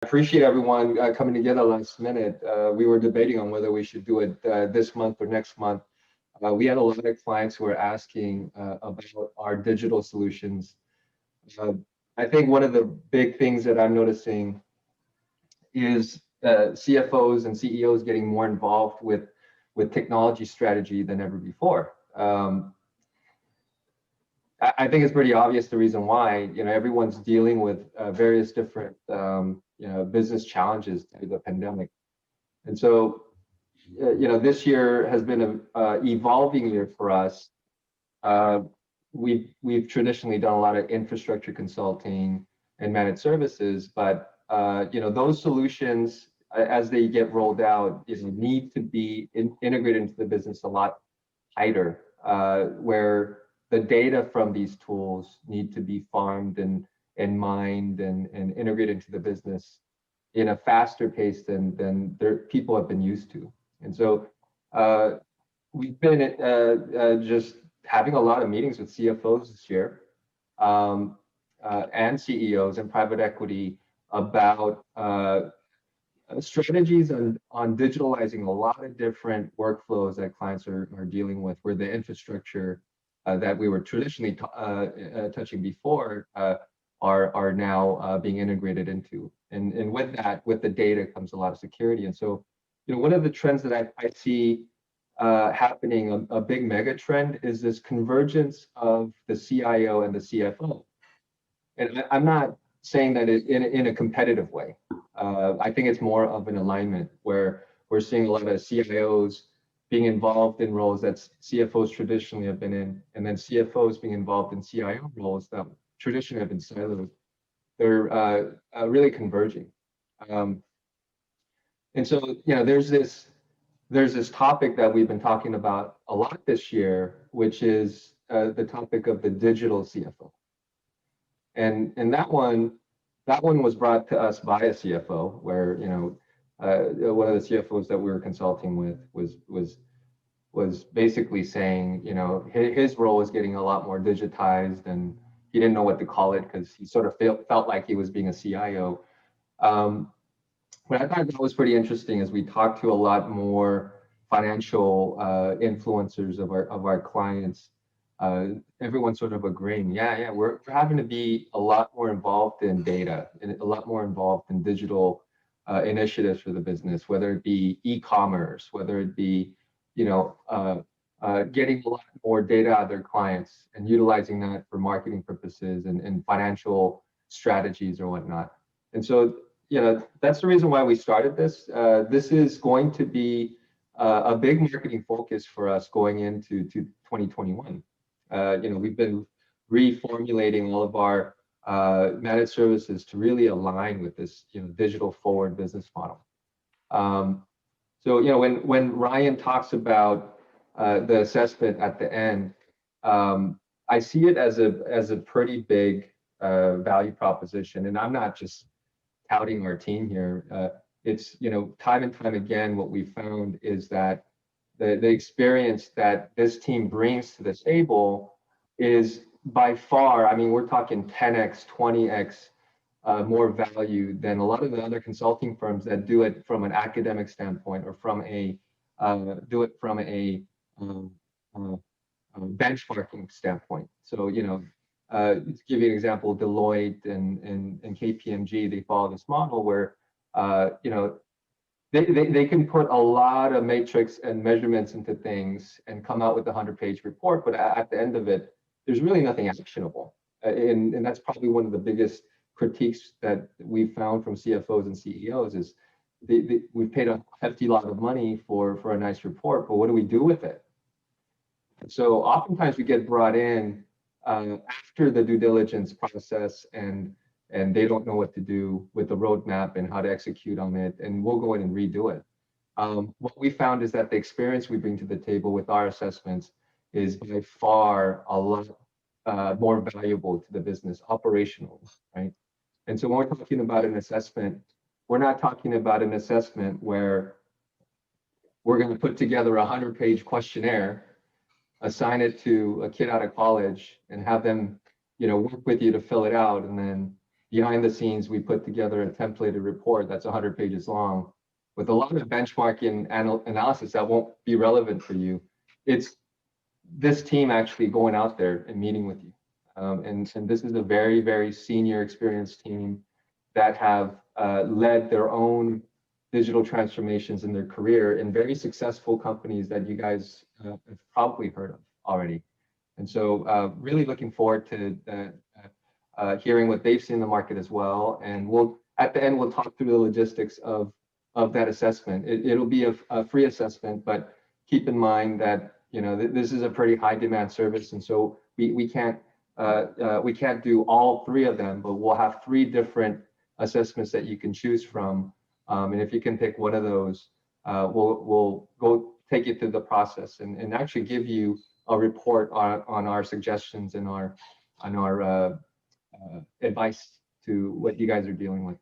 Appreciate everyone coming together last minute. We were debating on whether we should do it this month or next month. We had a lot of clients who were asking about our digital solutions. Uh, I think one of the big things that I'm noticing is CFOs and CEOs getting more involved with technology strategy than ever before. I think it's pretty obvious the reason why. Everyone's dealing with various different business challenges through the pandemic, and so this year has been a evolving year for us. Uh, we've traditionally done a lot of infrastructure consulting and managed services, but those solutions as they get rolled out need to be integrated into the business a lot tighter, where the data from these tools need to be farmed and mined and integrated into the business in a faster pace than people have been used to. And so uh, we've been just having a lot of meetings with CFOs this year, um, and CEOs and private equity about strategies on digitalizing a lot of different workflows that clients are dealing with, where the infrastructure that we were traditionally touching before are now being integrated into. And with that, with the data comes a lot of security. And so, one of the trends that I see happening, a big mega trend, is this convergence of the CIO and the CFO. And I'm not saying that in a competitive way. I think it's more of an alignment where we're seeing a lot of CIOs being involved in roles that CFOs traditionally have been in, and then CFOs being involved in CIO roles that traditionally have been siloed. They're really converging. Um, and so, there's this topic that we've been talking about a lot this year, which is the topic of the digital CFO. And that one was brought to us by a CFO, where one of the CFOs that we were consulting with was basically saying, his role was getting a lot more digitized, and he didn't know what to call it because he sort of felt like he was being a CIO. What I thought that was pretty interesting is we talked to a lot more financial influencers of our clients. Everyone's sort of agreeing, yeah, we're having to be a lot more involved in data and a lot more involved in digital initiatives for the business, whether it be e-commerce, whether it be, getting a lot more data out of their clients and utilizing that for marketing purposes and financial strategies or whatnot. And so, that's the reason why we started this. This is going to be a big marketing focus for us going into 2021. We've been reformulating all of our managed services to really align with this, digital forward business model. So, when Ryan talks about the assessment at the end, I see it as a pretty big value proposition, and I'm not just touting our team here. It's time and time again, what we found is that the experience that this team brings to the table is by far, I mean, we're talking 10x, 20x more value than a lot of the other consulting firms that do it from an academic standpoint, or from a do it from a benchmarking standpoint. So, to give you an example, Deloitte and KPMG, they follow this model where, they can put a lot of matrix and measurements into things and come out with a 100-page report, but at the end of it, there's really nothing actionable. And that's probably one of the biggest critiques that we've found from CFOs and CEOs is we've paid a hefty lot of money for a nice report, but what do we do with it? So oftentimes we get brought in after the due diligence process, and they don't know what to do with the roadmap and how to execute on it, and we'll go in and redo it. What we found is that the experience we bring to the table with our assessments is by far a lot more valuable to the business operational, right? And so when we're talking about an assessment, we're not talking about an assessment where we're going to put together a 100-page questionnaire, assign it to a kid out of college, and have them, work with you to fill it out, and then behind the scenes, we put together a templated report that's 100 pages long with a lot of benchmarking analysis that won't be relevant for you. It's this team actually going out there and meeting with you. And this is a very, very senior experienced team that have led their own digital transformations in their career in very successful companies that you guys have probably heard of already. And so really looking forward to hearing what they've seen in the market as well. And we'll, at the end, we'll talk through the logistics of that assessment. It'll be a free assessment, but keep in mind that, you know, this is a pretty high demand service. And so we can't do all three of them, but we'll have three different assessments that you can choose from. And if you can pick one of those, we'll go take you through the process and actually give you a report on our suggestions and our advice to what you guys are dealing with.